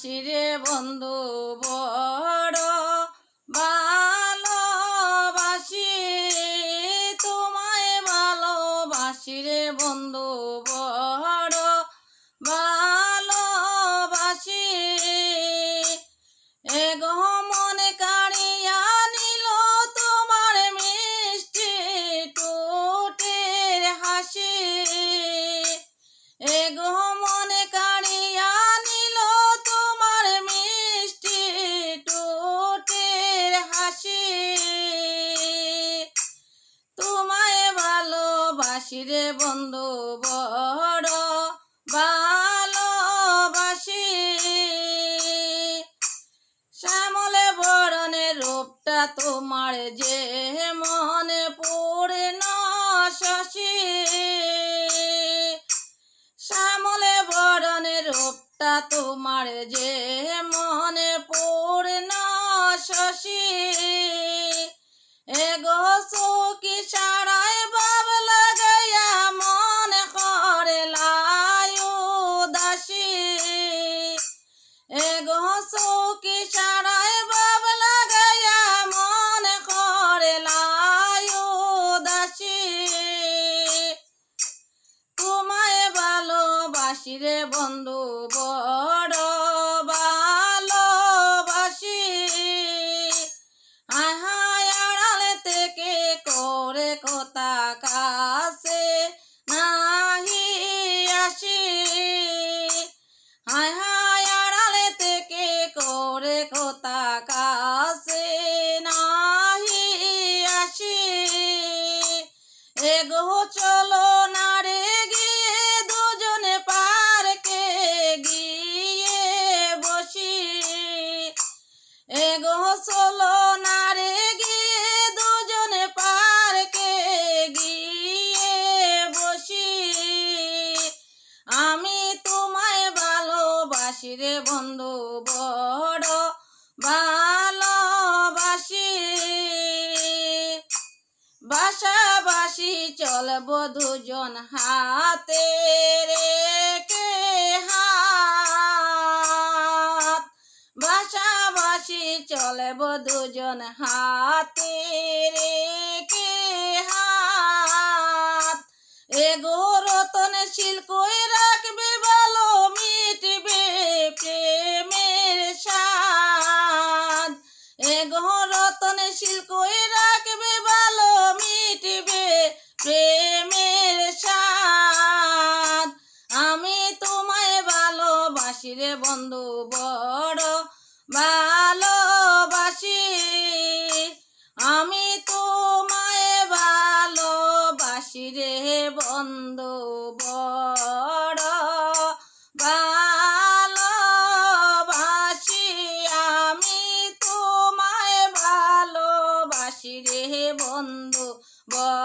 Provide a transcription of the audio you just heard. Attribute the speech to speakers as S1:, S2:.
S1: ভালোবাসি রে বন্ধু বড় ভালোবাসি, তোমায় ভালোবাসি রে বন্ধু বড় ভালোবাসি। এগো মনে কাড়িয়া নিল তোমার মিষ্টি ঠোঁটের হাসি, এগো মনে কাড়িয়া নিল তোমার মিষ্টি ঠোঁটের হাসি। তোমায় ভালোবাসি রে বন্ধু বড় ভালোবাসি। শ্যামলে বরণের রূপটা তোমার যে মনে পড়ে না শশী, শ্যামলে বরণের রূপটা তোমার যে মনে পড়ে না শশী। এগো সখী সারায় বাব লাগাইয়া মনে করে লাই উদাসী, এগো সখী সারায় বাব লাগাইয়া মনে করে লাই উদাসী। তোমায় ভালোবাসি রে বন্ধু বড় ভালোবাসি। আহায় আড়ালে থেকে করে কথা কাছে নাহি আসি, হায় হায় আড়ালে থেকে করে কথা কাছে নাহি আসি। এগো চলো না রে গিয়ে দুজনে পার্কে গিয়ে বসি, এগো চলো না রে গিয়ে দুজনে পার্কে গিয়ে বসি। আমি তোমায় ভালোবাসি রে বন্ধু বড় ভালোবাসি। বাসাবাসি চলব দুজন হাতে রেখে হাত, বাসাবাসি চলব দুজন হাতে রেখে হাত। এগো রতনশীল কই রাখবে ভালো মিটবে প্রেমের স্বাদ, এগো রতনশীল কই রাখবে ভালো মিটবে প্রেমের স্বাদ। আমি তোমায় ভালোবাসি রে বন্ধু বড় ভালোবাসি, আমি তোমায় ভালোবাসি রে বন্ধু বড় ভালোবাসি, আমি তোমায় ভালোবাসি রে বন্ধু বড়।